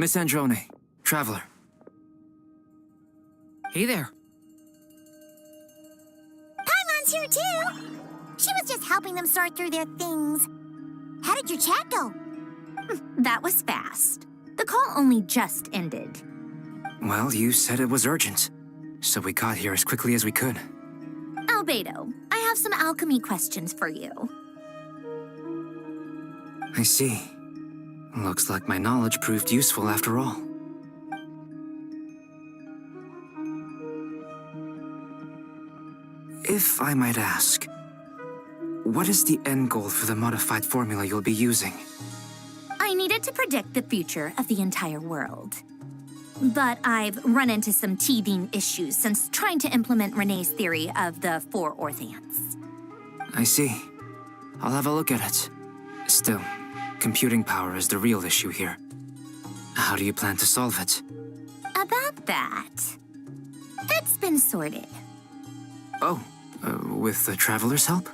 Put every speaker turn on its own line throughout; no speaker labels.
Miss Androne, Traveler.
Hey there.
Paimon's here too. She was just helping them sort through their things. How did your chat go?
That was fast. The call only just ended.
Well, you said it was urgent, so we got here as quickly as we could.
Albedo, I have some alchemy questions for you.
I see. Looks like my knowledge proved useful after all. If I might ask, what is the end goal for the modified formula you'll be using?
I needed to predict the future of the entire world. But I've run into some teething issues since trying to implement Renee's theory of the 4 Orthants.
I see. I'll have a look at it. Still, computing power is the real issue here. How do you plan to solve it?
About that, it's been sorted.
Oh, with the Traveler's help?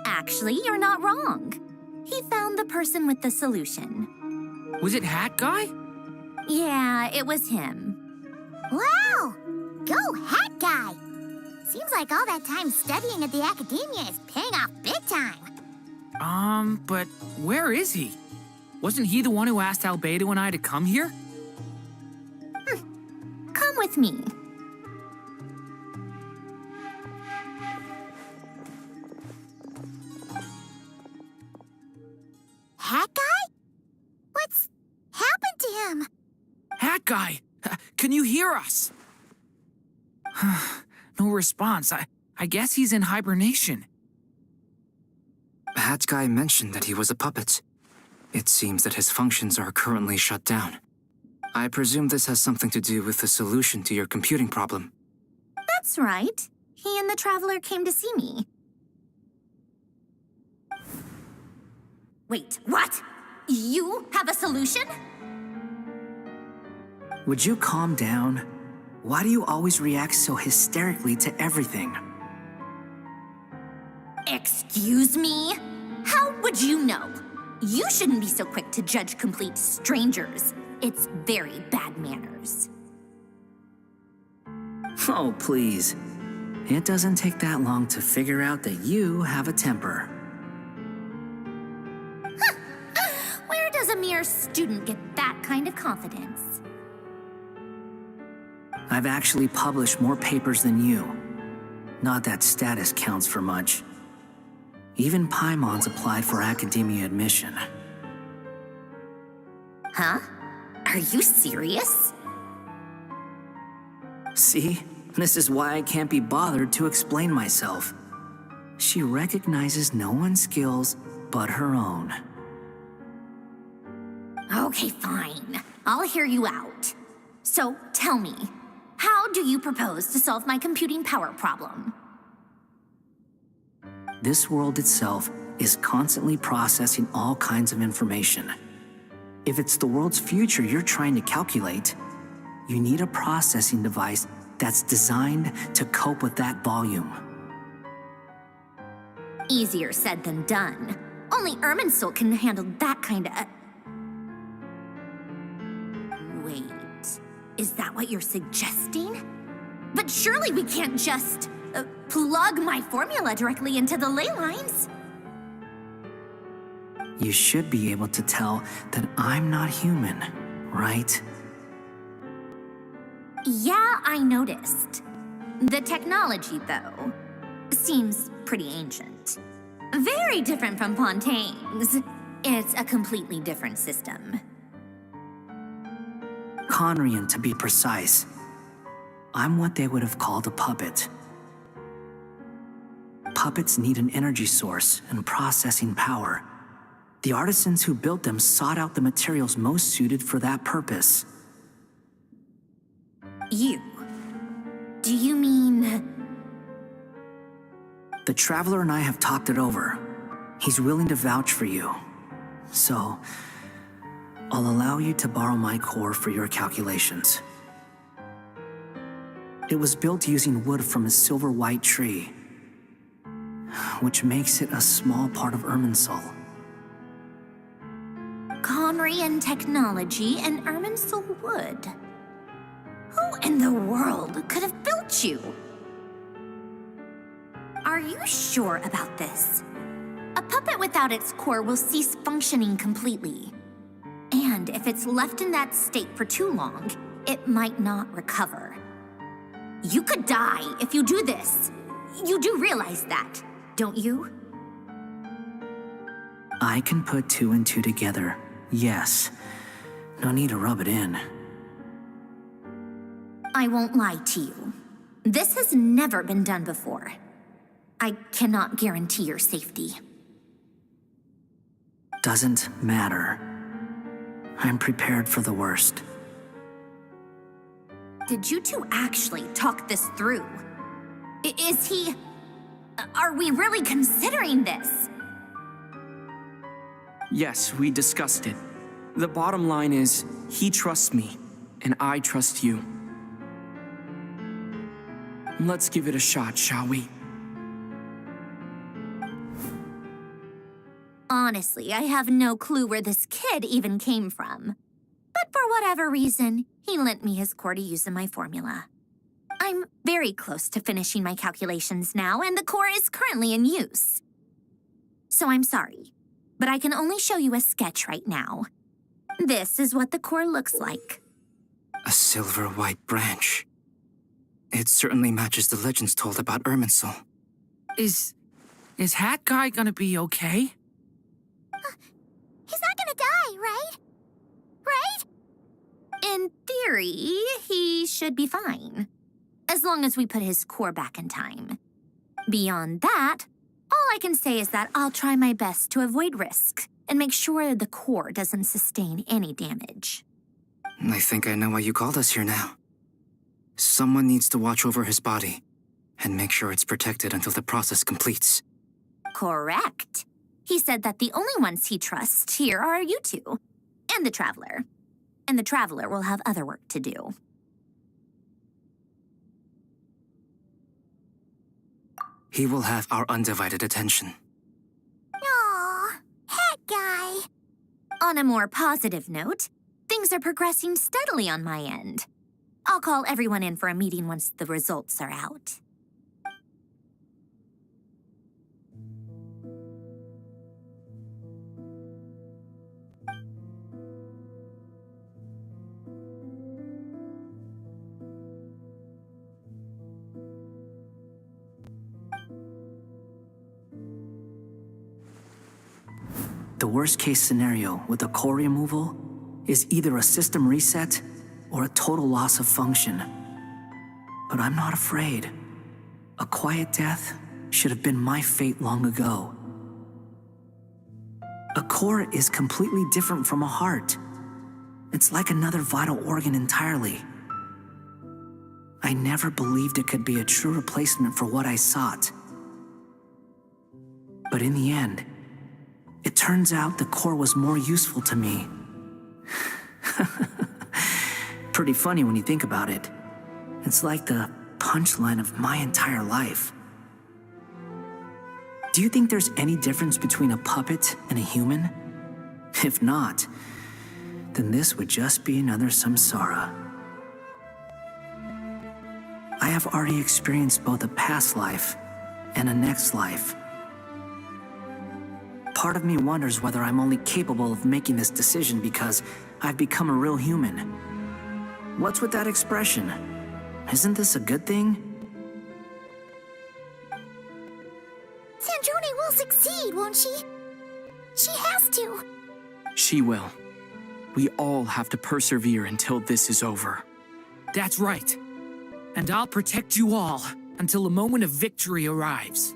Actually, you're not wrong. He found the person with the solution.
Was it Hat Guy?
Yeah, it was him.
Wow! Go Hat Guy! Seems like all that time studying at the academia is paying off big time.
But where is he? Wasn't he the one who asked Albedo and I to come here?
Come with me.
Hat Guy? What's happened to him?
Hat Guy! Can you hear us? No response. I guess he's in hibernation.
Hat Guy mentioned that he was a puppet. It seems that his functions are currently shut down. I presume this has something to do with the solution to your computing problem.
That's right. He and the Traveler came to see me. Wait, what? You have a solution?
Would you calm down? Why do you always react so hysterically to everything?
Excuse me? How would you know? You shouldn't be so quick to judge complete strangers. It's very bad manners.
Oh, please. It doesn't take that long to figure out that you have a temper.
Where does a mere student get that kind of confidence?
I've actually published more papers than you. Not that status counts for much. Even Paimon's applied for academia admission.
Huh? Are you serious?
See? This is why I can't be bothered to explain myself. She recognizes no one's skills but her own.
Okay, fine. I'll hear you out. So, tell me, how do you propose to solve my computing power problem?
This world itself is constantly processing all kinds of information. If it's the world's future you're trying to calculate, you need a processing device that's designed to cope with that volume.
Easier said than done. Only Irminsul can handle that kind of... Wait, is that what you're suggesting? But surely we can't just... plug my formula directly into the ley lines.
You should be able to tell that I'm not human, right?
Yeah, I noticed. The technology, though, seems pretty ancient. Very different from Fontaine's. It's a completely different system.
Conrian, to be precise. I'm what they would have called a puppet. Puppets need an energy source and processing power. The artisans who built them sought out the materials most suited for that purpose.
You? Do you mean...
The Traveler and I have talked it over. He's willing to vouch for you. So, I'll allow you to borrow my core for your calculations. It was built using wood from a silver-white tree, which makes it a small part of Irminsul.
Conrian technology and Irminsul wood. Who in the world could have built you? Are you sure about this? A puppet without its core will cease functioning completely. And if it's left in that state for too long, it might not recover. You could die if you do this. You do realize that, don't you?
I can put 2 and 2 together, yes. No need to rub it in.
I won't lie to you. This has never been done before. I cannot guarantee your safety.
Doesn't matter. I'm prepared for the worst.
Did you two actually talk this through? Is he... Are we really considering this?
Yes, we discussed it. The bottom line is, he trusts me, and I trust you. Let's give it a shot, shall we?
Honestly, I have no clue where this kid even came from. But for whatever reason, he lent me his core to use in my formula. I'm very close to finishing my calculations now, and the core is currently in use. So I'm sorry, but I can only show you a sketch right now. This is what the core looks like.
A silver-white branch. It certainly matches the legends told about Irminsul.
Is Hat Guy gonna be okay?
He's not gonna die, right? Right?
In theory, he should be fine, as long as we put his core back in time. Beyond that, all I can say is that I'll try my best to avoid risk and make sure the core doesn't sustain any damage.
I think I know why you called us here now. Someone needs to watch over his body and make sure it's protected until the process completes.
Correct. He said that the only ones he trusts here are you two, and the Traveler. And the Traveler will have other work to do.
He will have our undivided attention.
Aw, Hat Guy.
On a more positive note, things are progressing steadily on my end. I'll call everyone in for a meeting once the results are out.
The worst-case scenario with the core removal is either a system reset or a total loss of function. But I'm not afraid. A quiet death should have been my fate long ago. A core is completely different from a heart. It's like another vital organ entirely. I never believed it could be a true replacement for what I sought. But in the end, it turns out the core was more useful to me. Pretty funny when you think about it. It's like the punchline of my entire life. Do you think there's any difference between a puppet and a human? If not, then this would just be another samsara. I have already experienced both a past life and a next life. Part of me wonders whether I'm only capable of making this decision because I've become a real human. What's with that expression? Isn't this a good thing?
Sandrone will succeed, won't she? She has to.
She will. We all have to persevere until this is over.
That's right. And I'll protect you all until a moment of victory arrives.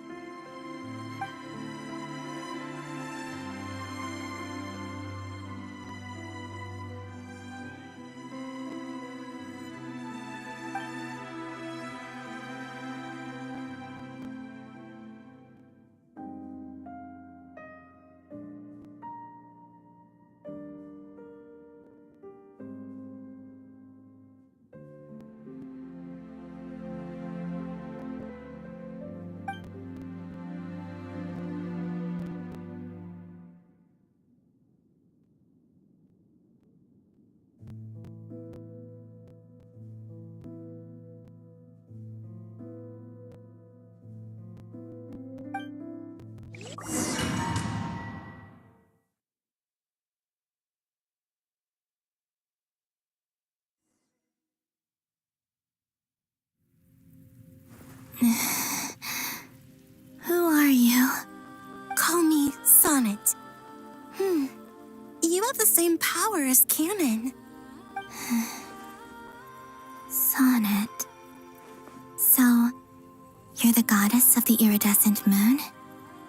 Who are you? Call me Sonnet. You have the same power as Canon. Sonnet. So, you're the goddess of the iridescent moon?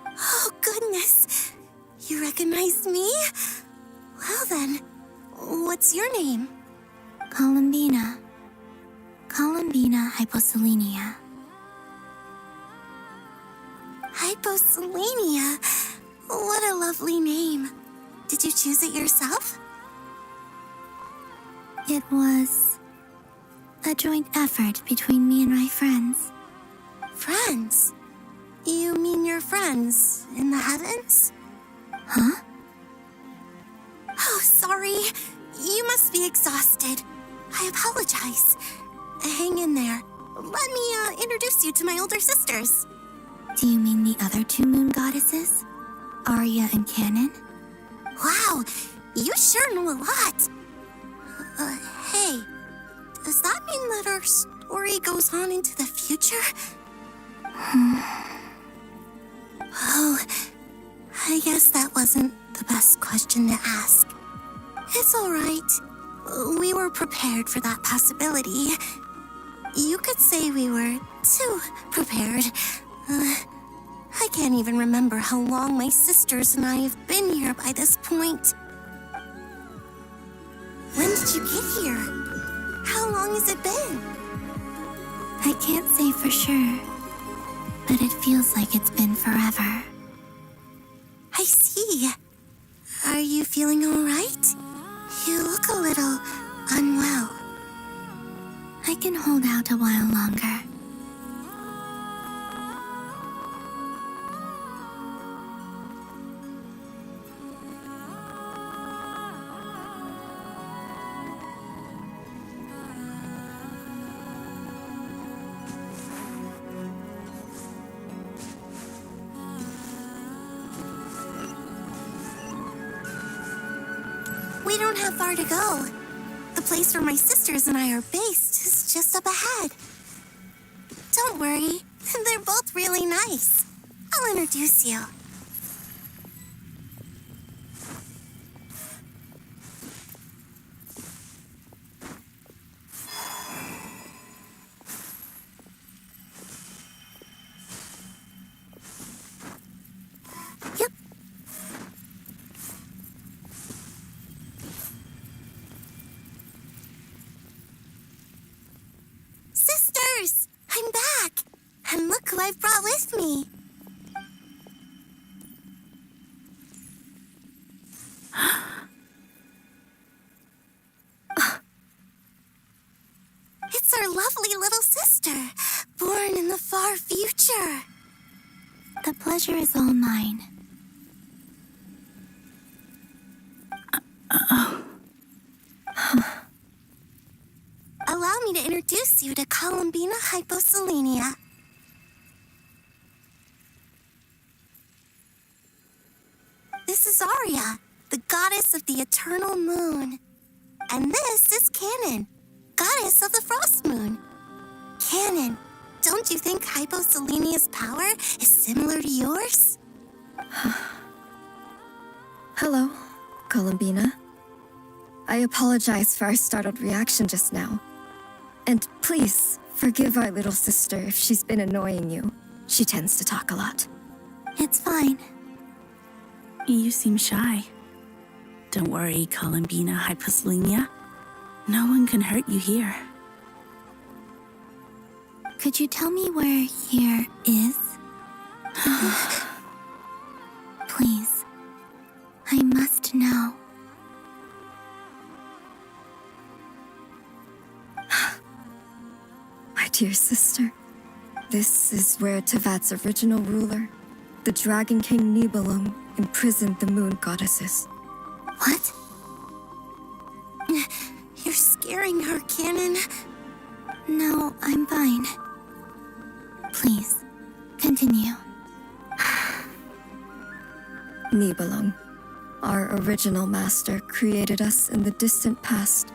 Oh, goodness. You recognize me? Well then, what's your name? Columbina. Columbina Hyposelenia. Hyposelenia? What a lovely name. Did you choose it yourself? It was a joint effort between me and my friends. Friends? You mean your friends in the heavens? Huh? Oh, sorry. You must be exhausted. I apologize. Hang in there. Let me introduce you to my older sisters. Do you mean the other two moon goddesses? Arya and Canon? Wow, you sure know a lot. Hey, does that mean that our story goes on into the future? Oh, I guess that wasn't the best question to ask. It's all right. We were prepared for that possibility. You could say we were too prepared. I can't even remember how long my sisters and I have been here by this point. When did you get here? How long has it been? I can't say for sure, but it feels like it's been forever. I see. Are you feeling all right? You look a little unwell. I can hold out a while longer. We don't have far to go. The place where my sisters and I are based is just up ahead. Don't worry, they're both really nice. I'll introduce you. Yep. Sisters, I'm back. And look who I've brought with me. It's our lovely little sister, born in the far future. The pleasure is all mine. Allow allow me to introduce you to Columbina Hyposelenia. This is Arya, the goddess of the eternal moon. And this is Canon, goddess of the frost moon. Canon, don't you think Hyposelenia's power is similar to yours?
Hello, Columbina. I apologize for our startled reaction just now. And please, forgive our little sister if she's been annoying you. She tends to talk a lot.
It's fine.
You seem shy. Don't worry, Columbina Hyposelenia. No one can hurt you here.
Could you tell me where here is? Please. I must know.
My dear sister, this is where Tevat's original ruler, the Dragon King Nibelung, imprisoned the moon goddesses.
What? You're scaring her, Canon. No, I'm fine. Please, continue.
Nibelung, our original master, created us in the distant past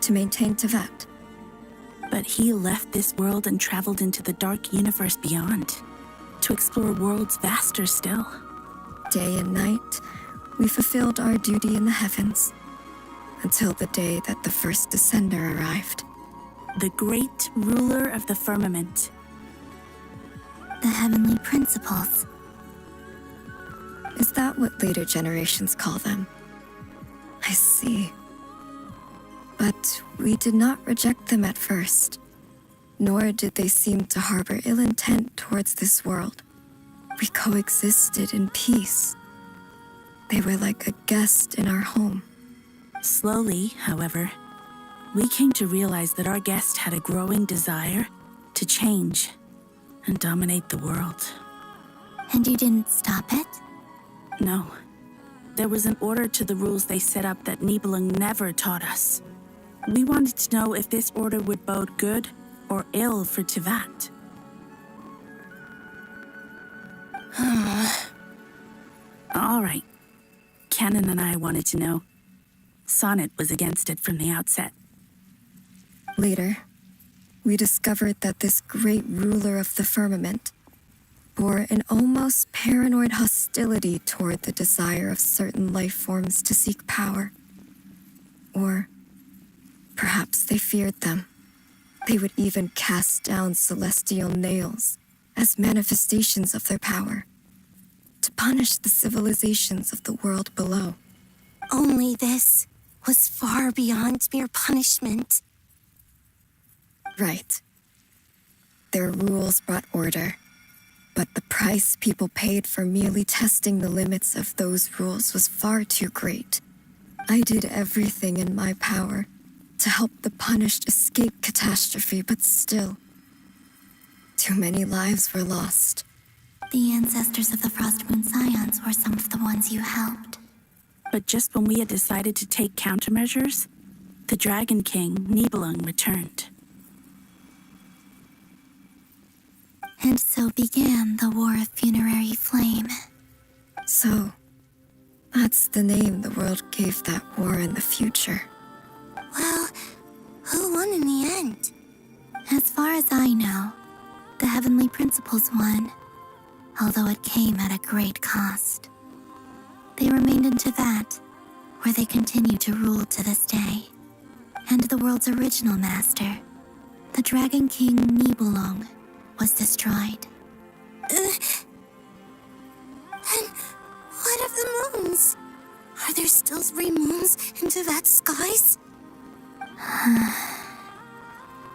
to maintain Tevat.
But he left this world and traveled into the dark universe beyond, to explore worlds vaster still.
Day and night, we fulfilled our duty in the heavens, until the day that the first descender arrived.
The great ruler of the firmament.
The heavenly principles.
Is that what later generations call them? I see. But we did not reject them at first, nor did they seem to harbor ill intent towards this world. We coexisted in peace. They were like a guest in our home.
Slowly, however, we came to realize that our guest had a growing desire to change and dominate the world.
And you didn't stop it?
No. There was an order to the rules they set up that Nibelung never taught us. We wanted to know if this order would bode good or ill for Tevat. All right. Canon and I wanted to know. Sonnet was against it from the outset.
Later, we discovered that this great ruler of the firmament bore an almost paranoid hostility toward the desire of certain life forms to seek power. Or perhaps they feared them. They would even cast down celestial nails as manifestations of their power, to punish the civilizations of the world below.
Only this was far beyond mere punishment.
Right. Their rules brought order, but the price people paid for merely testing the limits of those rules was far too great. I did everything in my power to help the punished escape catastrophe, but still, too many lives were lost.
The ancestors of the Frost Moon Scions were some of the ones you helped.
But just when we had decided to take countermeasures, the Dragon King, Nibelung, returned.
And so began the War of Funerary Flame.
So, that's the name the world gave that war in the future.
Well, who won in the end? As far as I know, the Heavenly Principles won, although it came at a great cost. They remained in Tevat, where they continue to rule to this day. And the world's original master, the Dragon King Nibelung, was destroyed. And what of the moons? Are there still 3 moons in Tevat's skies?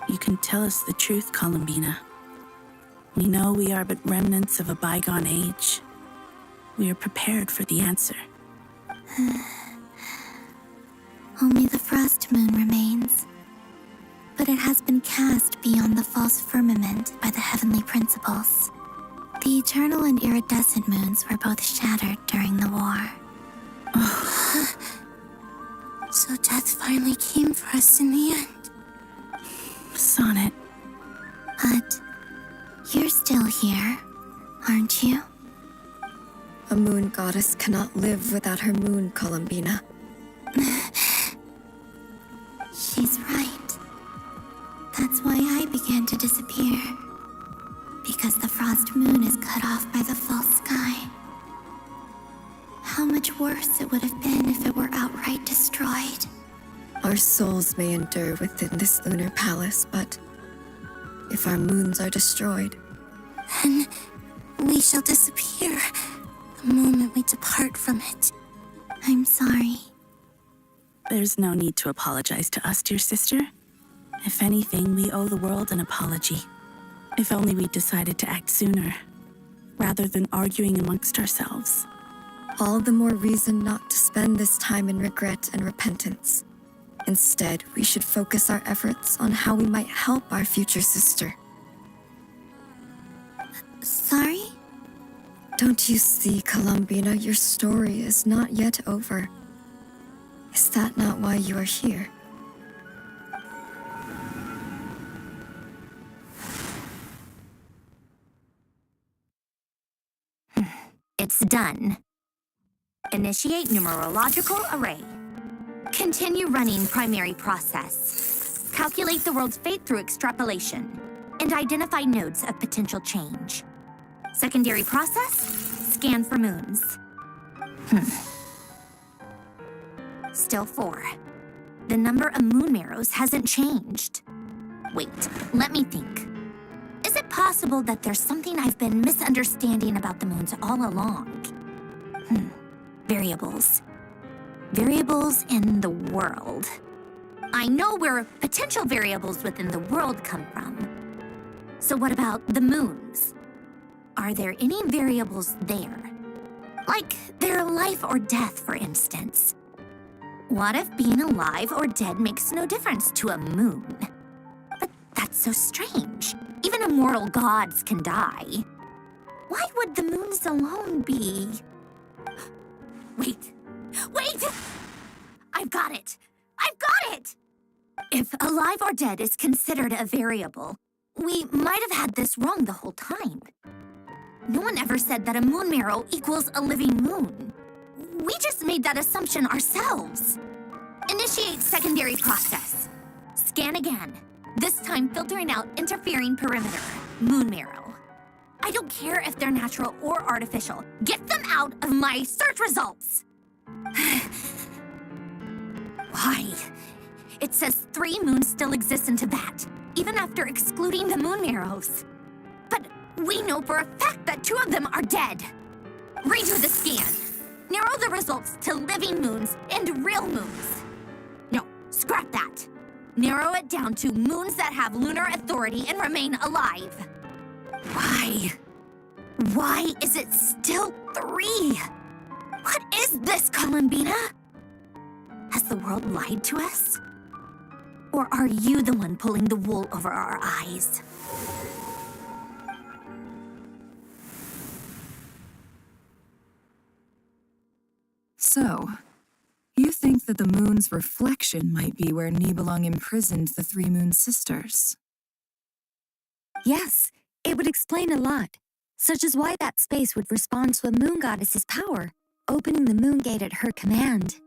You can tell us the truth, Columbina. We know we are but remnants of a bygone age. We are prepared for the answer.
Only the Frost Moon remains. But it has been cast beyond the false firmament by the Heavenly Principles. The eternal and iridescent moons were both shattered during the war. So death finally came for us in the end.
Sonnet.
But you're still here, aren't you?
A moon goddess cannot live without her moon, Columbina.
She's right. That's why I began to disappear. Because the frost moon is cut off by the false sky. How much worse it would have been if it were outright destroyed.
Our souls may endure within this lunar palace, but if our moons are destroyed,
Then we shall disappear the moment we depart from it. I'm sorry.
There's no need to apologize to us, dear sister. If anything, we owe the world an apology. If only we decided to act sooner, rather than arguing amongst ourselves.
all the more reason not to spend this time in regret and repentance. Instead, we should focus our efforts on how we might help our future sister.
Sorry?
Don't you see, Columbina, your story is not yet over. Is that not why you are here?
It's done. Initiate numerological array. Continue running primary process. Calculate the world's fate through extrapolation. And identify nodes of potential change. Secondary process, scan for moons. Still 4. The number of moon marrows hasn't changed. Wait, let me think. Is it possible that there's something I've been misunderstanding about the moons all along? Variables. Variables in the world. I know where potential variables within the world come from. So what about the moons? Are there any variables there? Like their life or death, for instance. What if being alive or dead makes no difference to a moon? But that's so strange. Even immortal gods can die. Why would the moons alone be... Wait! I've got it! If alive or dead is considered a variable, we might have had this wrong the whole time. No one ever said that a moon marrow equals a living moon. We just made that assumption ourselves. Initiate secondary process. Scan again. This time filtering out interfering perimeter, moon marrow. I don't care if they're natural or artificial. Get them out of my search results! Why? It says 3 moons still exist in Tibet, even after excluding the moon marrows. But we know for a fact that 2 of them are dead. Redo the scan. Narrow the results to living moons and real moons. No, scrap that. Narrow it down to moons that have lunar authority and remain alive. Why? Why is it still 3? What is this, Columbina? Has the world lied to us? Or are you the one pulling the wool over our eyes?
So, you think that the moon's reflection might be where Nibelung imprisoned the 3 moon sisters?
Yes, it would explain a lot, such as why that space would respond to a moon goddess's power, opening the moon gate at her command.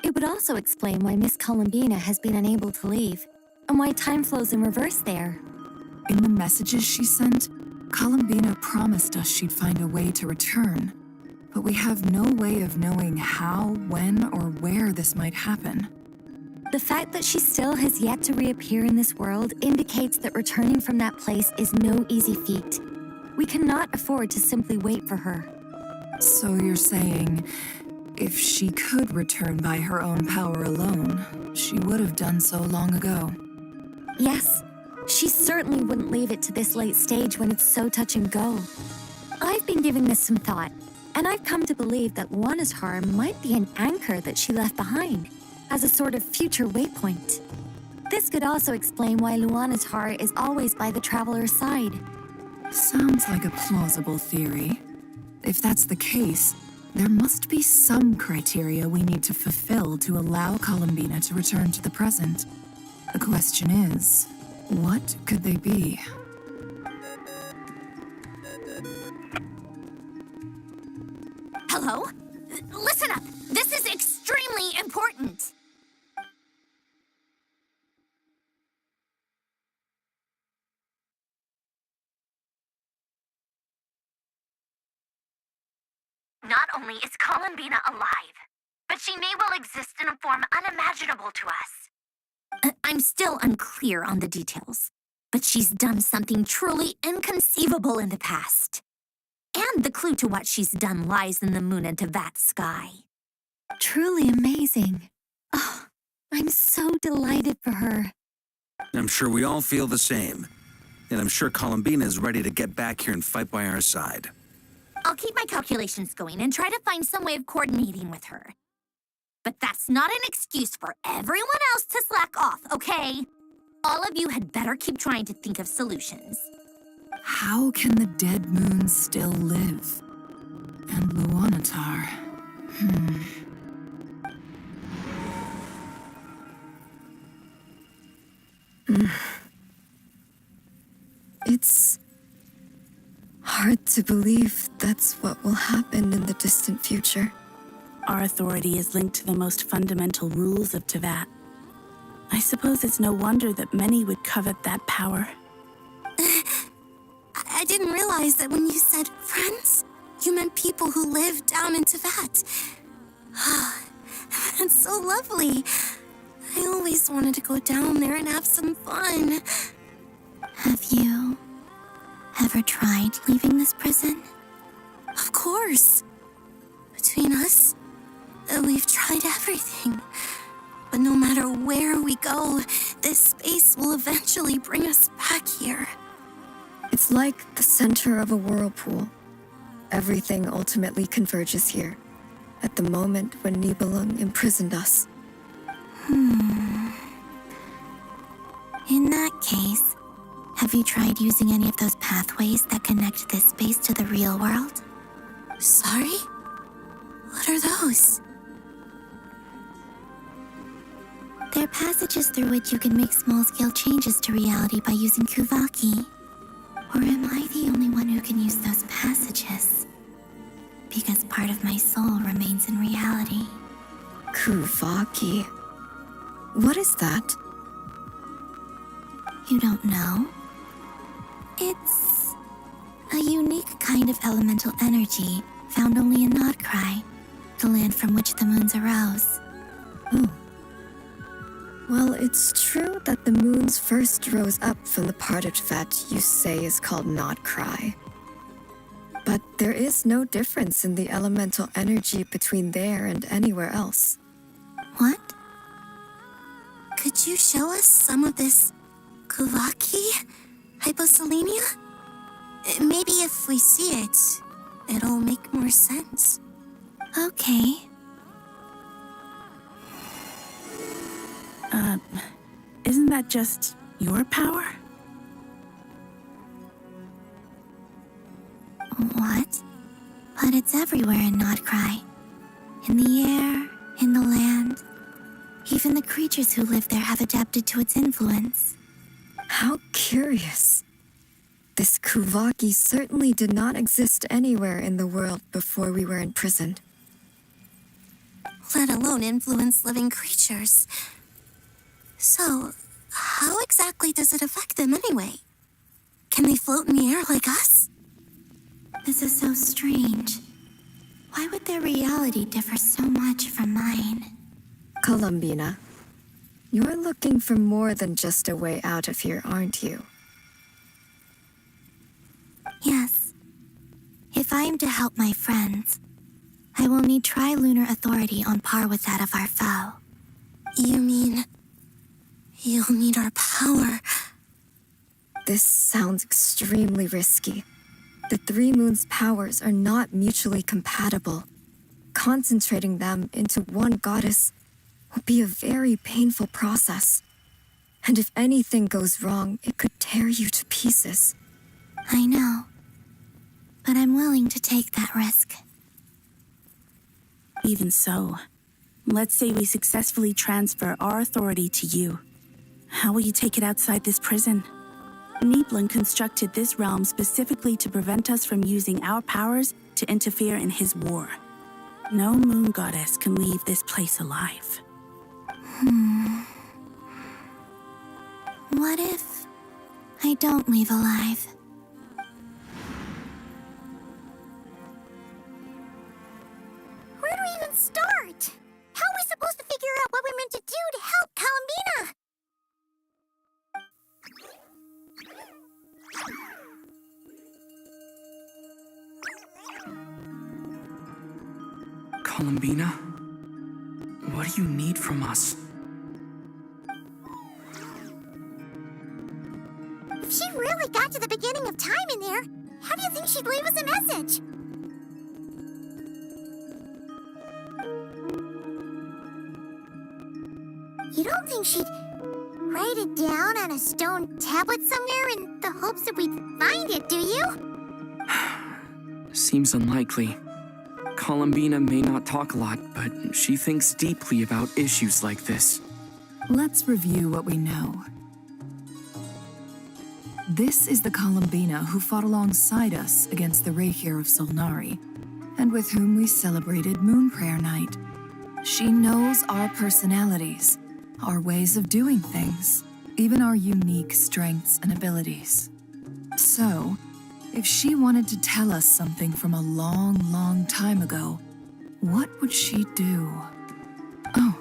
It would also explain why Miss Columbina has been unable to leave, and why time flows in reverse there.
In the messages she sent, Columbina promised us she'd find a way to return, but we have no way of knowing how, when, or where this might happen.
The fact that she still has yet to reappear in this world indicates that returning from that place is no easy feat. We cannot afford to simply wait for her.
So you're saying, if she could return by her own power alone, she would have done so long ago.
Yes, she certainly wouldn't leave it to this late stage when it's so touch and go. I've been giving this some thought, and I've come to believe that Luana's harm might be an anchor that she left behind, as a sort of future waypoint. This could also explain why Luana's heart is always by the traveler's side.
Sounds like a plausible theory. If that's the case, there must be some criteria we need to fulfill to allow Columbina to return to the present. The question is, What could they be?
Hello? Listen up! This is extremely important! Not only is Columbina alive, but she may well exist in a form unimaginable to us. I'm still unclear on the details, but she's done something truly inconceivable in the past. And the clue to what she's done lies in the moon and Tevat's sky.
Truly amazing. Oh, I'm so delighted for her.
I'm sure we all feel the same. And I'm sure Columbina is ready to get back here and fight by our side.
I'll keep my calculations going and try to find some way of coordinating with her. But that's not an excuse for everyone else to slack off, okay? All of you had better keep trying to think of solutions.
How can the dead moon still live? And Luanatar? It's hard to believe that's what will happen in the distant future.
Our authority is linked to the most fundamental rules of Tevat. I suppose it's no wonder that many would covet that power.
I didn't realize that when you said friends, you meant people who live down in Tevat. That's so lovely. I always wanted to go down there and have some fun.
Have you ever tried leaving this prison?
Of course. Between us, we've tried everything. But no matter where we go, this space will eventually bring us back here.
It's like the center of a whirlpool. Everything ultimately converges here, at the moment when Nibelung imprisoned us.
In that case, have you tried using any of those pathways that connect this space to the real world?
Sorry? What are those?
They're passages through which you can make small-scale changes to reality by using Kuvaki. Or am I the only one who can use those passages? Because part of my soul remains in reality.
Kuvaki. What is that?
You don't know? It's a unique kind of elemental energy found only in Nodcry, the land from which the moons arose.
Oh. Well, it's true that the moons first rose up from the part of Tevat you say is called Nodcry. But there is no difference in the elemental energy between there and anywhere else.
What?
Could you show us some of this Kuvaki hyposelenia? Maybe if we see it, it'll make more sense.
Okay.
Isn't that just your power?
What? But it's everywhere in Nodcry. In the air, in the land. Even the creatures who live there have adapted to its influence.
How curious. This Kuvaki certainly did not exist anywhere in the world before we were imprisoned.
Let alone influence living creatures. So, how exactly does it affect them anyway? Can they float in the air like us?
This is so strange. Why would their reality differ so much from mine?
Columbina, you're looking for more than just a way out of here, aren't you?
Yes. If I am to help my friends, I will need tri-lunar authority on par with that of our foe.
You mean you'll need our power?
This sounds extremely risky. The three moons' powers are not mutually compatible. Concentrating them into one goddess will be a very painful process. And if anything goes wrong, it could tear you to pieces.
I know. But I'm willing to take that risk.
Even so, let's say we successfully transfer our authority to you. How will you take it outside this prison? Niblin constructed this realm specifically to prevent us from using our powers to interfere in his war. No moon goddess can leave this place alive.
What if I don't leave alive?
Where do we even start? How are we supposed to figure out what we're meant to do to help Columbina?
Columbina? What do you need from us?
If she really got to the beginning of time in there, how do you think she'd leave us a message? You don't think she'd write it down on a stone tablet somewhere in the hopes that we'd find it, do you?
Seems unlikely. Columbina may not talk a lot, but she thinks deeply about issues like this.
Let's review what we know. This is the Columbina who fought alongside us against the Rahir of Solnari, and with whom we celebrated Moon Prayer Night. She knows our personalities, our ways of doing things, even our unique strengths and abilities. So, if she wanted to tell us something from a long, long time ago, what would she do? Oh.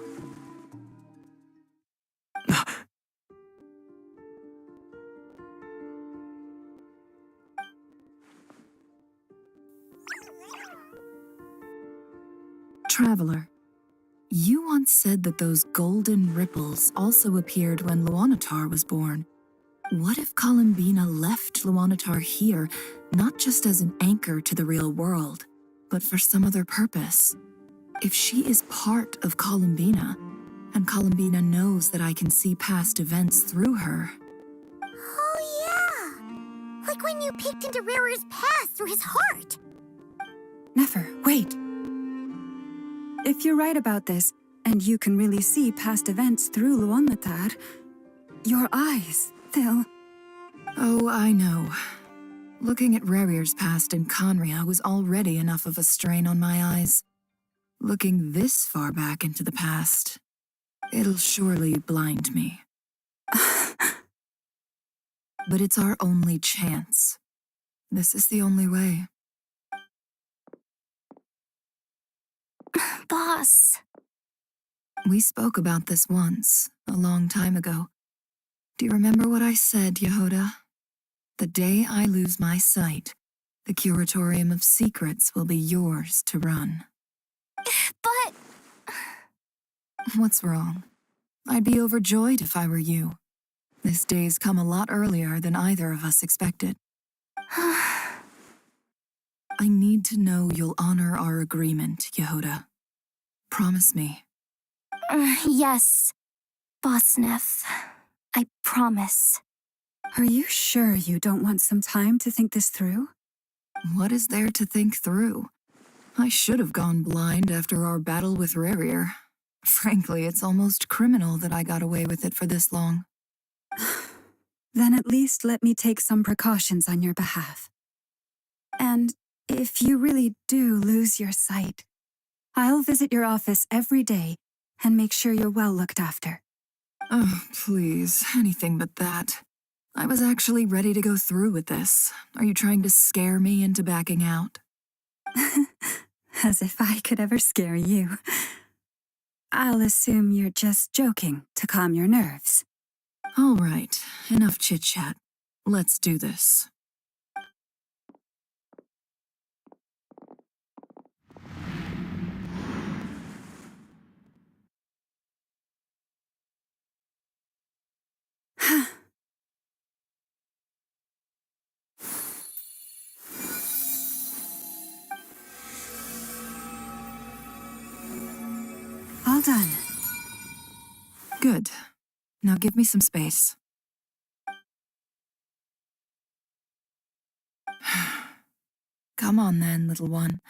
Traveler, you once said that those golden ripples also appeared when Luanatar was born. What if Columbina left Luanatar here, not just as an anchor to the real world, but for some other purpose? If she is part of Columbina, and Columbina knows that I can see past events through her...
Oh yeah! Like when you peeked into Rare's past through his heart!
Nefer, wait! If you're right about this, and you can really see past events through Luanatar, your eyes, they'll...
Oh, I know. Looking at Rarir's past in Conria was already enough of a strain on my eyes. Looking this far back into the past, it'll surely blind me. But it's our only chance. This is the only way.
Boss.
We spoke about this once, a long time ago. Do you remember what I said, Yehoda? The day I lose my sight, the Curatorium of Secrets will be yours to run.
But...
What's wrong? I'd be overjoyed if I were you. This day's come a lot earlier than either of us expected. I need to know you'll honor our agreement, Yehoda. Promise me.
Yes, Boss Neff. I promise.
Are you sure you don't want some time to think this through?
What is there to think through? I should have gone blind after our battle with Rarir. Frankly, it's almost criminal that I got away with it for this long.
Then at least let me take some precautions on your behalf. And if you really do lose your sight, I'll visit your office every day and make sure you're well looked after.
Oh, please, anything but that. I was actually ready to go through with this. Are you trying to scare me into backing out?
As if I could ever scare you. I'll assume you're just joking to calm your nerves.
All right, enough chit-chat. Let's do this.
All done.
Good. Now give me some space. Come on then, little one.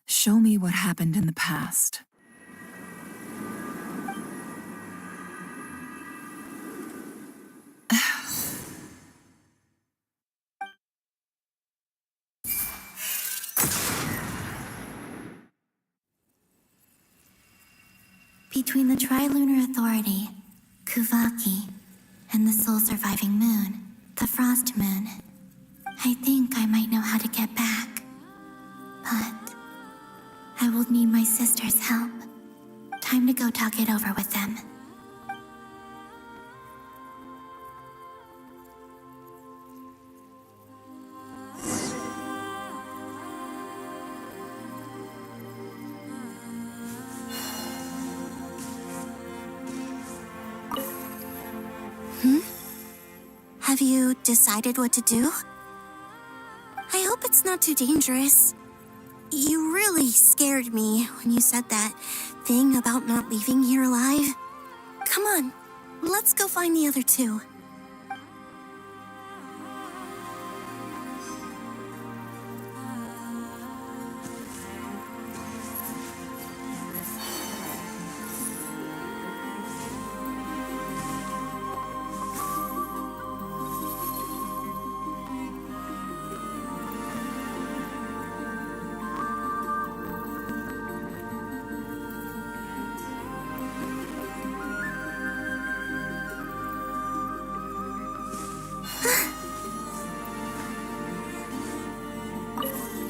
Show me what happened in the past.
Between the Trilunar Authority, Kuvaki, and the soul-surviving moon, the Frost Moon, I think I might know how to get back. But I will need my sister's help. Time to go talk it over with them. Have you decided what to do? I hope it's not too dangerous. You really scared me when you said that thing about not leaving here alive. Come on, let's go find the other two.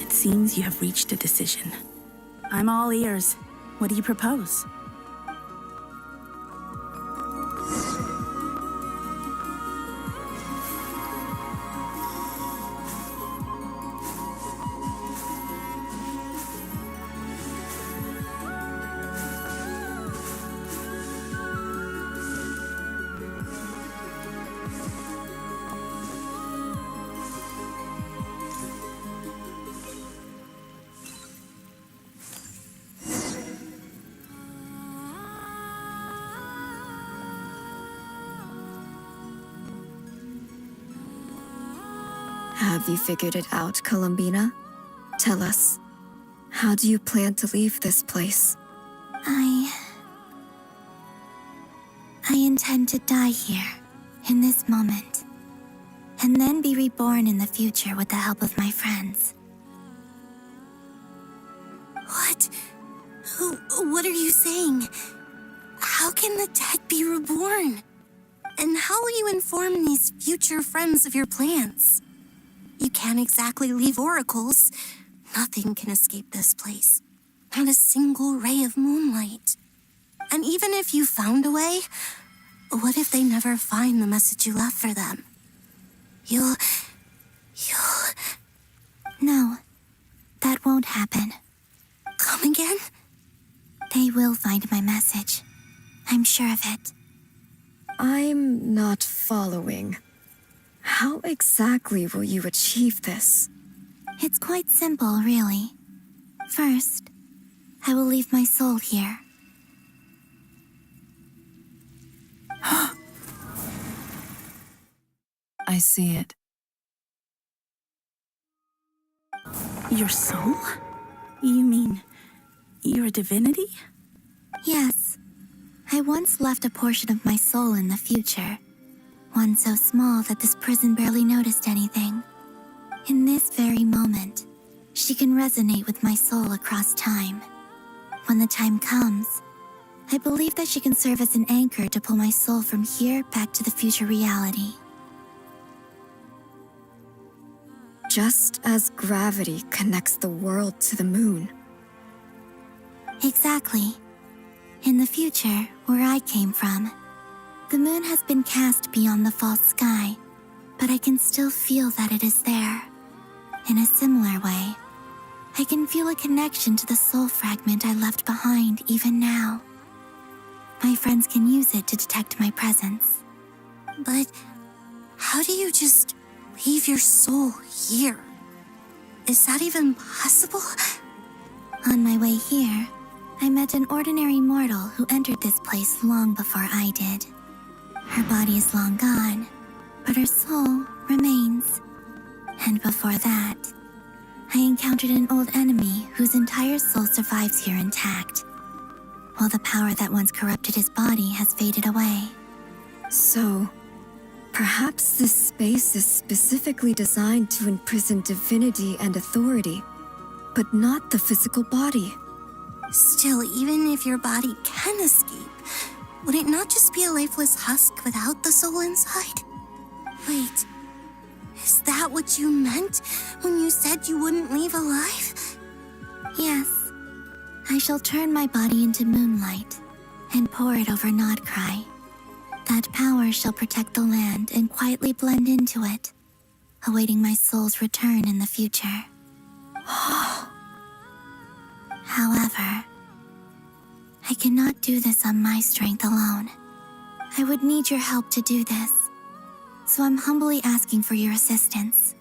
Seems you have reached a decision. I'm all ears. What do you propose?
Have you figured it out, Columbina? Tell us, how do you plan to leave this place?
I intend to die here, in this moment, and then be reborn in the future with the help of my friends. What? What are you saying? How can the dead be reborn? And how will you inform these future friends of your plans? You can't exactly leave oracles. Nothing can escape this place. Not a single ray of moonlight. And even if you found a way, what if they never find the message you left for them? You'll... No, that won't happen. Come again? They will find my message. I'm sure of it.
I'm not following. How exactly will you achieve this?
It's quite simple, really. First, I will leave my soul here.
I see it.
Your soul? You mean you're a divinity?
Yes. I once left a portion of my soul in the future. One so small that this prison barely noticed anything. In this very moment, she can resonate with my soul across time. When the time comes, I believe that she can serve as an anchor to pull my soul from here back to the future reality.
Just as gravity connects the world to the moon.
Exactly. In the future, where I came from, the moon has been cast beyond the false sky, but I can still feel that it is there. In a similar way, I can feel a connection to the soul fragment I left behind even now. My friends can use it to detect my presence. But how do you just leave your soul here? Is that even possible? On my way here, I met an ordinary mortal who entered this place long before I did. Her body is long gone, but her soul remains. And before that, I encountered an old enemy whose entire soul survives here intact, while the power that once corrupted his body has faded away.
So, perhaps this space is specifically designed to imprison divinity and authority, but not the physical body.
Still, even if your body can escape, would it not just be a lifeless husk without the soul inside? Wait, is that what you meant when you said you wouldn't leave alive?
Yes. I shall turn my body into moonlight and pour it over Nodcry. That power shall protect the land and quietly blend into it, awaiting my soul's return in the future. However, I cannot do this on my strength alone. I would need your help to do this, so I'm humbly asking for your assistance.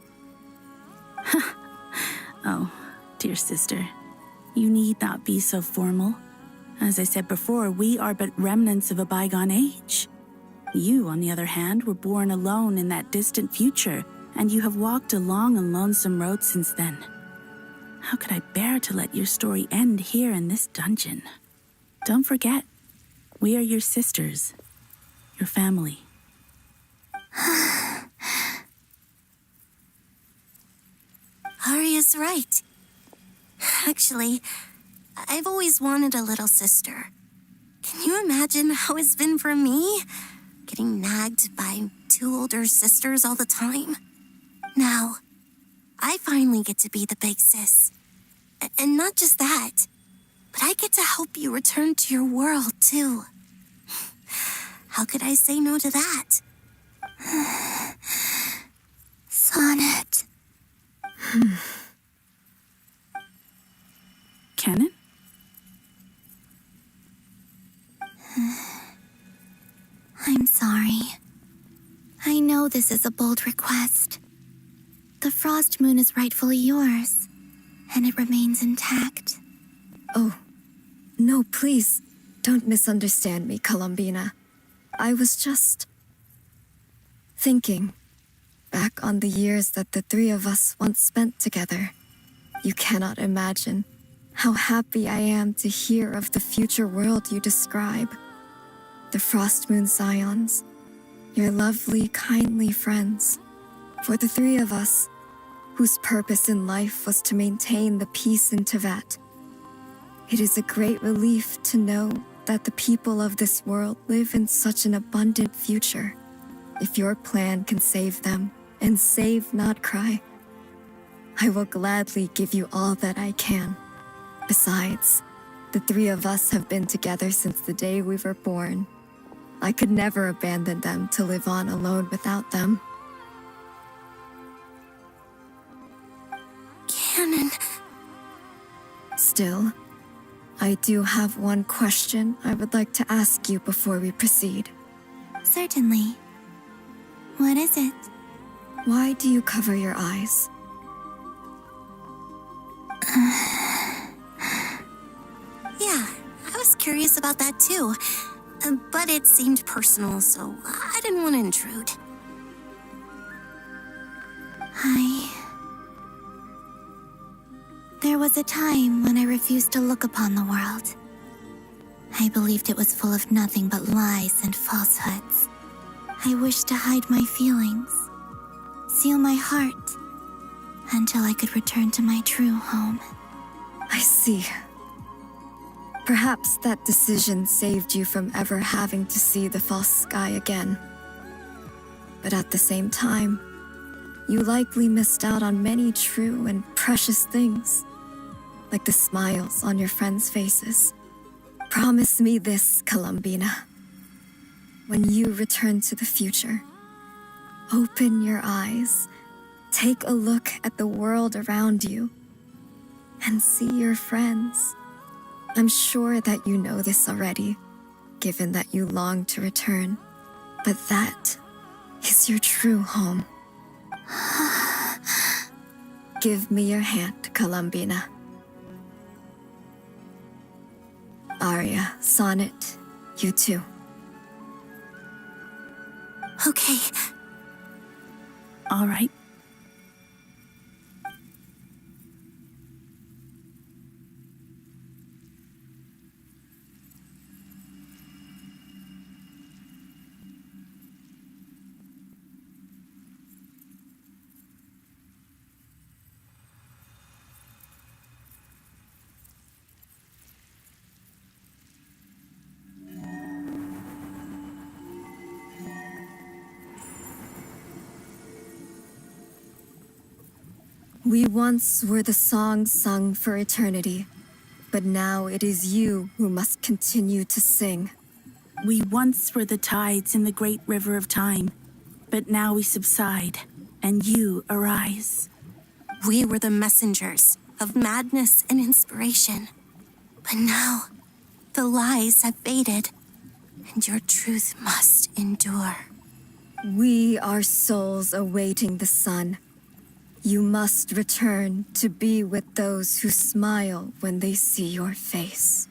Oh, dear sister, you need not be so formal. As I said before, we are but remnants of a bygone age. You, on the other hand, were born alone in that distant future, and you have walked a long and lonesome road since then. How could I bear to let your story end here in this dungeon? Don't forget, we are your sisters, your family.
Arya's right. Actually, I've always wanted a little sister. Can you imagine how it's been for me? Getting nagged by 2 older sisters all the time. Now, I finally get to be the big sis. And not just that, but I get to help you return to your world, too. How could I say no to that?
Sonnet.
Canon?
I'm sorry. I know this is a bold request. The Frost Moon is rightfully yours, and it remains intact.
Oh, no, please, don't misunderstand me, Columbina. I was just thinking back on the years that the 3 of us once spent together. You cannot imagine how happy I am to hear of the future world you describe. The Frost Moon Scions, your lovely, kindly friends. For the 3 of us, whose purpose in life was to maintain the peace in Teyvat. It is a great relief to know that the people of this world live in such an abundant future. If your plan can save them and save Nodcry, I will gladly give you all that I can. Besides, the 3 of us have been together since the day we were born. I could never abandon them to live on alone without them.
Canon.
Still, I do have one question I would like to ask you before we proceed.
Certainly. What is it?
Why do you cover your eyes?
Yeah, I was curious about that too. But it seemed personal, so I didn't want to intrude.
There was a time when I refused to look upon the world. I believed it was full of nothing but lies and falsehoods. I wished to hide my feelings, seal my heart, until I could return to my true home.
I see. Perhaps that decision saved you from ever having to see the false sky again. But at the same time, you likely missed out on many true and precious things, like the smiles on your friends' faces. Promise me this, Columbina. When you return to the future, open your eyes, take a look at the world around you, and see your friends. I'm sure that you know this already, given that you long to return, but that is your true home. Give me your hand, Columbina. Arya, Sonnet, you too.
Okay.
All right.
We once were the songs sung for eternity, but now it is you who must continue to sing.
We once were the tides in the great river of time, but now we subside, and you arise.
We were the messengers of madness and inspiration, but now the lies have faded, and your truth must endure.
We are souls awaiting the sun. You must return to be with those who smile when they see your face.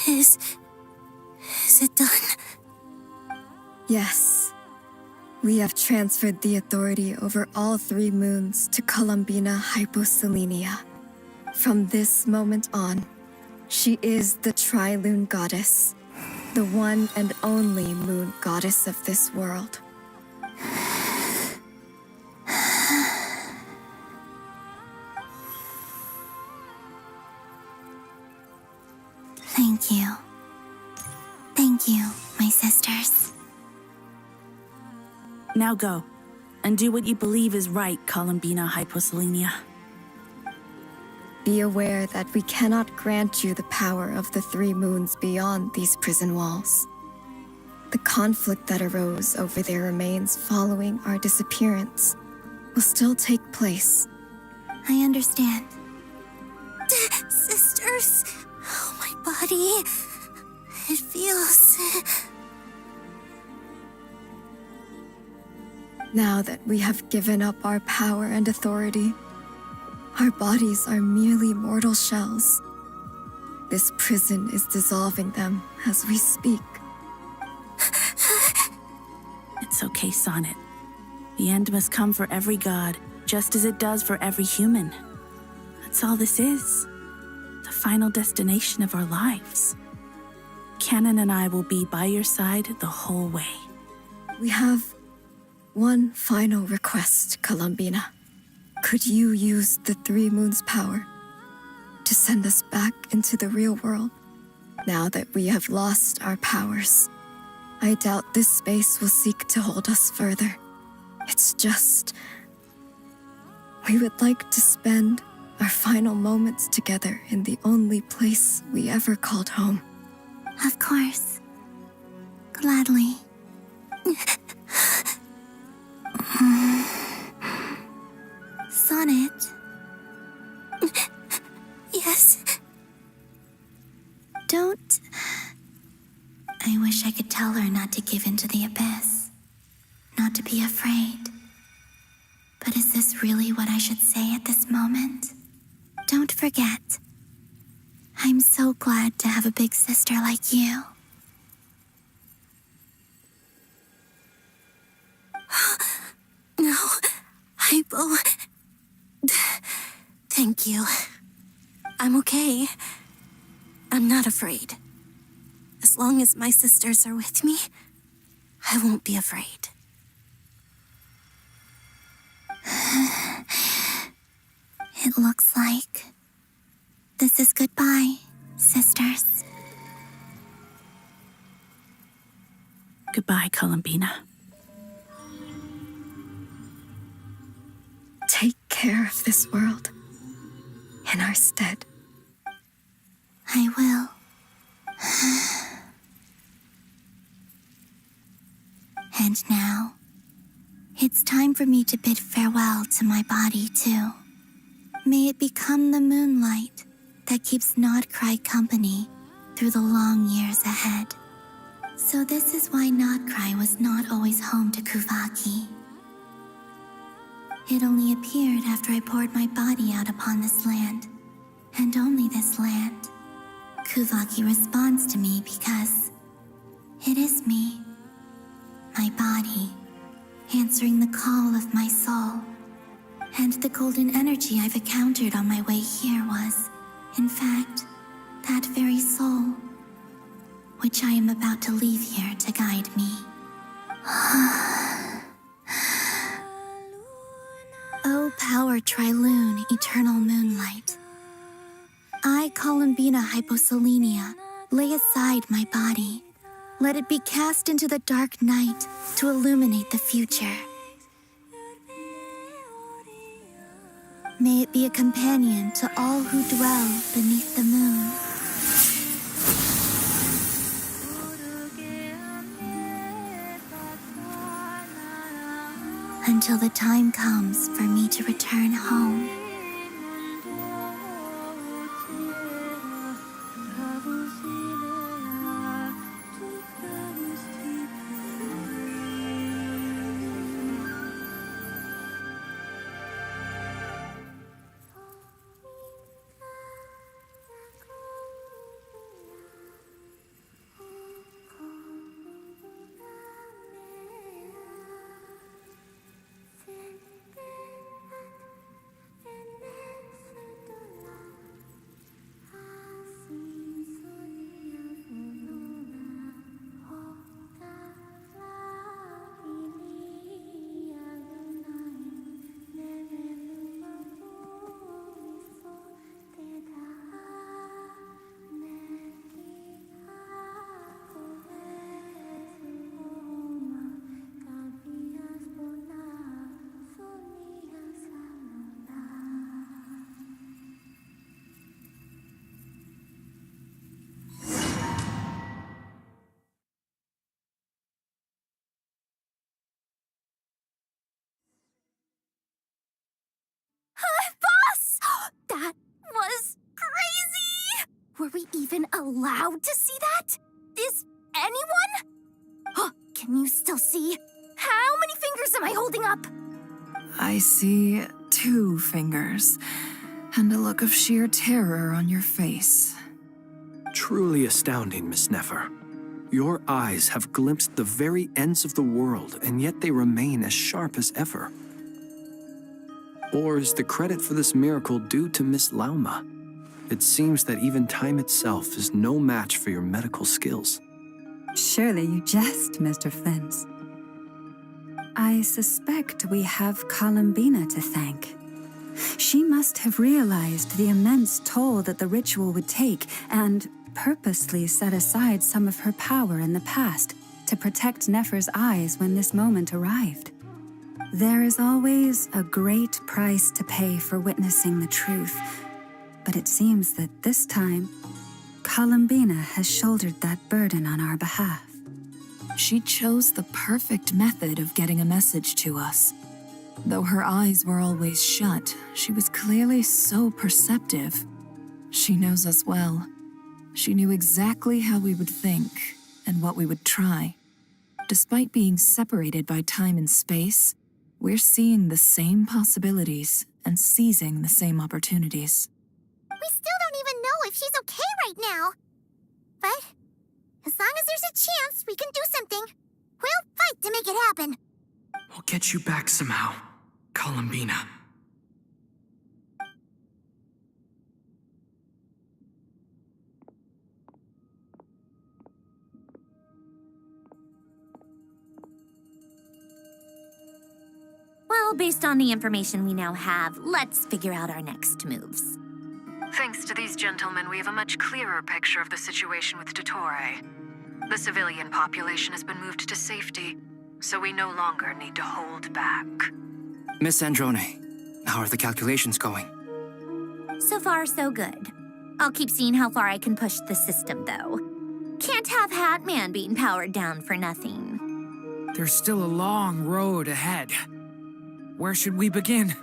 Is it done?
Yes. We have transferred the authority over all 3 moons to Columbina Hyposelenia. From this moment on, she is the Tri-Lune Goddess, the one and only moon goddess of this world.
Thank you. Thank you, my sisters.
Now go, and do what you believe is right, Columbina Hyposelenia.
Be aware that we cannot grant you the power of the 3 moons beyond these prison walls. The conflict that arose over their remains following our disappearance will still take place.
I understand. Sisters, oh, my body, it feels...
Now that we have given up our power and authority, our bodies are merely mortal shells. This prison is dissolving them as we speak.
It's okay, Sonnet. The end must come for every god, just as it does for every human. That's all this is. The final destination of our lives. Canon and I will be by your side the whole way.
We have one final request, Columbina. Could you use the 3 moons' power to send us back into the real world? Now that we have lost our powers, I doubt this space will seek to hold us further. It's just... we would like to spend our final moments together in the only place we ever called home.
Of course. Gladly. Sonnet? Yes? Don't... I wish I could tell her not to give in to the abyss. Not to be afraid. But is this really what I should say at this moment? Don't forget. I'm so glad to have a big sister like you. No, I will... Thank you. I'm okay. I'm not afraid. As long as my sisters are with me, I won't be afraid. It looks like this is goodbye, sisters.
Goodbye, Columbina.
Take care of this world in our stead.
I will. And now, it's time for me to bid farewell to my body, too. May it become the moonlight that keeps Nodcry company through the long years ahead. So this is why Nodcry was not always home to Kuvaki. It only appeared after I poured my body out upon this land, and only this land. Kuvaki responds to me because it is me, my body, answering the call of my soul. And the golden energy I've encountered on my way here was, in fact, that very soul, which I am about to leave here to guide me. for Trilune, eternal moonlight. I, Columbina Hyposelenia, lay aside my body. Let it be cast into the dark night to illuminate the future. May it be a companion to all who dwell beneath the moon. Until the time comes for me to return home.
That was crazy! Were we even allowed to see that? Is anyone? Oh, can you still see? How many fingers am I holding up?
I see 2 fingers, and a look of sheer terror on your face.
Truly astounding, Miss Nefer. Your eyes have glimpsed the very ends of the world, and yet they remain as sharp as ever. Or is the credit for this miracle due to Miss Lauma? It seems that even time itself is no match for your medical skills.
Surely you jest, Mr. Flint. I suspect we have Columbina to thank. She must have realized the immense toll that the ritual would take and purposely set aside some of her power in the past to protect Nefer's eyes when this moment arrived. There is always a great price to pay for witnessing the truth, but it seems that this time, Columbina has shouldered that burden on our behalf.
She chose the perfect method of getting a message to us. Though her eyes were always shut, she was clearly so perceptive. She knows us well. She knew exactly how we would think and what we would try. Despite being separated by time and space, we're seeing the same possibilities and seizing the same opportunities.
We still don't even know if she's okay right now. But as long as there's a chance we can do something, we'll fight to make it happen.
We'll get you back somehow, Columbina.
Well, based on the information we now have, let's figure out our next moves.
Thanks to these gentlemen, we have a much clearer picture of the situation with Dottore. The civilian population has been moved to safety, so we no longer need to hold back.
Miss Androne, how are the calculations going?
So far, so good. I'll keep seeing how far I can push the system, though. Can't have Hatman being powered down for nothing.
There's still a long road ahead. Where should we begin?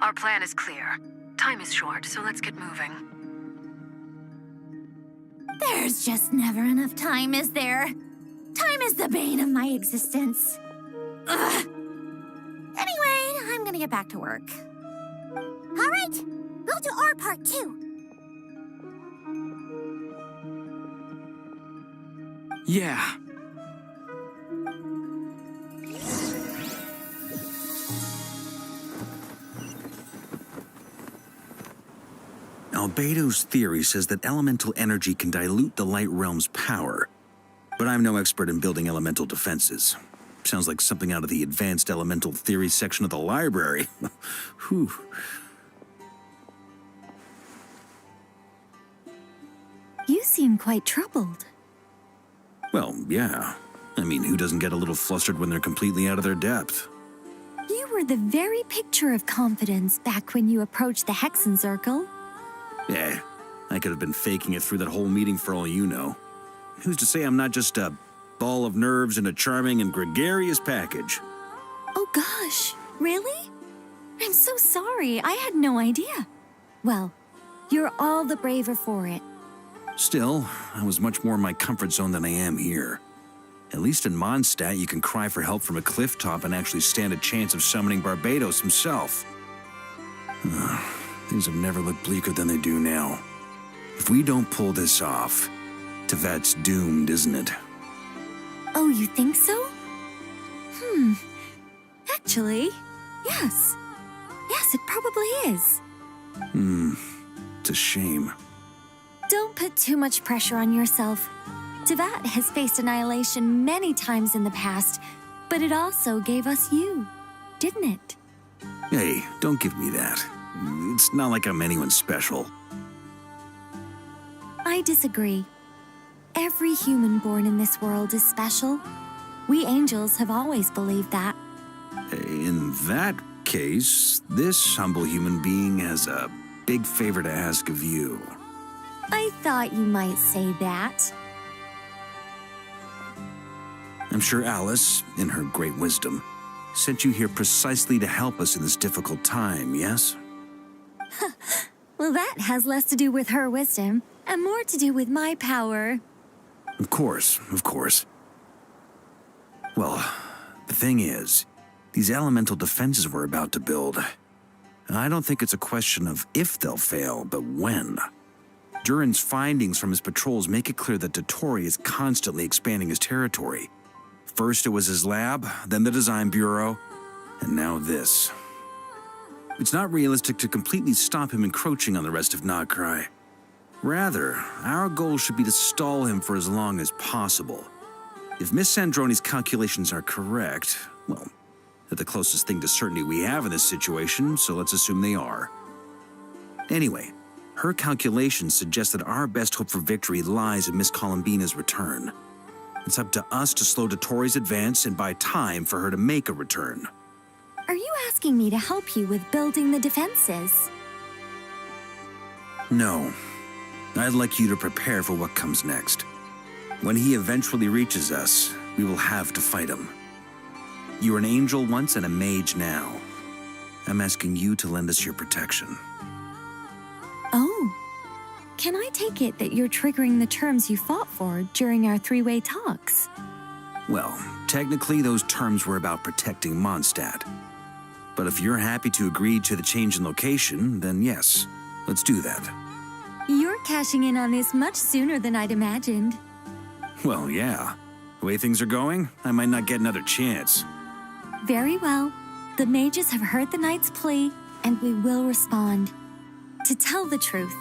Our plan is clear. Time is short, so let's get moving.
There's just never enough time, is there? Time is the bane of my existence. Ugh. Anyway, I'm gonna get back to work.
All right, we'll do our part too.
Yeah.
Albedo's theory says that elemental energy can dilute the light realm's power. But I'm no expert in building elemental defenses. Sounds like something out of the advanced elemental theory section of the library. Whew.
You seem quite troubled.
Well, yeah. I mean, who doesn't get a little flustered when they're completely out of their depth?
You were the very picture of confidence back when you approached the Hexen Circle.
Yeah, I could have been faking it through that whole meeting for all you know. Who's to say I'm not just a ball of nerves in a charming and gregarious package?
Oh gosh, really? I'm so sorry, I had no idea. Well, you're all the braver for it.
Still, I was much more in my comfort zone than I am here. At least in Mondstadt, you can cry for help from a cliff top and actually stand a chance of summoning Barbados himself. Things have never looked bleaker than they do now. If we don't pull this off, Tevat's doomed, isn't it?
Oh, you think so? Actually, yes. Yes, it probably is.
It's a shame.
Don't put too much pressure on yourself. Tevat has faced annihilation many times in the past, but it also gave us you, didn't it?
Hey, don't give me that. It's not like I'm anyone special.
I disagree. Every human born in this world is special. We angels have always believed that.
In that case, this humble human being has a big favor to ask of you.
I thought you might say that.
I'm sure Alice, in her great wisdom, sent you here precisely to help us in this difficult time, yes?
Well, that has less to do with her wisdom and more to do with my power.
Of course, of course. Well, the thing is, these elemental defenses we're about to build, I don't think it's a question of if they'll fail, but when. Durin's findings from his patrols make it clear that Dottore is constantly expanding his territory. First it was his lab, then the design bureau, and now this. It's not realistic to completely stop him encroaching on the rest of Nagrai. Rather, our goal should be to stall him for as long as possible. If Miss Sandroni's calculations are correct, well, they're the closest thing to certainty we have in this situation, so let's assume they are. Anyway, her calculations suggest that our best hope for victory lies in Miss Columbina's return. It's up to us to slow Dottore's advance and buy time for her to make a return.
Are you asking me to help you with building the defenses?
No. I'd like you to prepare for what comes next. When he eventually reaches us, we will have to fight him. You were an angel once and a mage now. I'm asking you to lend us your protection.
Oh. Can I take it that you're triggering the terms you fought for during our three-way talks?
Well, technically those terms were about protecting Mondstadt. But if you're happy to agree to the change in location, then yes, let's do that.
You're cashing in on this much sooner than I'd imagined.
Well, yeah. The way things are going, I might not get another chance.
Very well. The mages have heard the knight's plea, and we will respond. To tell the truth,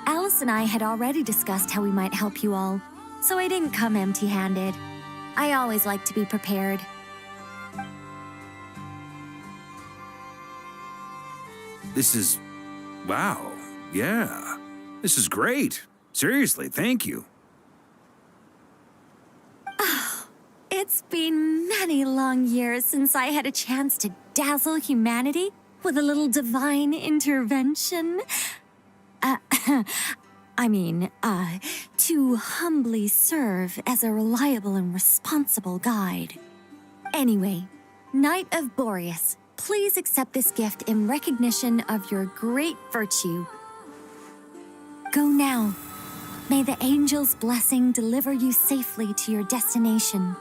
Alice and I had already discussed how we might help you all, so I didn't come empty-handed. I always like to be prepared.
This is... wow. Yeah. This is great. Seriously, thank you.
Oh, it's been many long years since I had a chance to dazzle humanity with a little divine intervention. To humbly serve as a reliable and responsible guide. Anyway, Knight of Boreas, Please accept this gift in recognition of your great virtue. Go now. May the angel's blessing deliver you safely to your destination.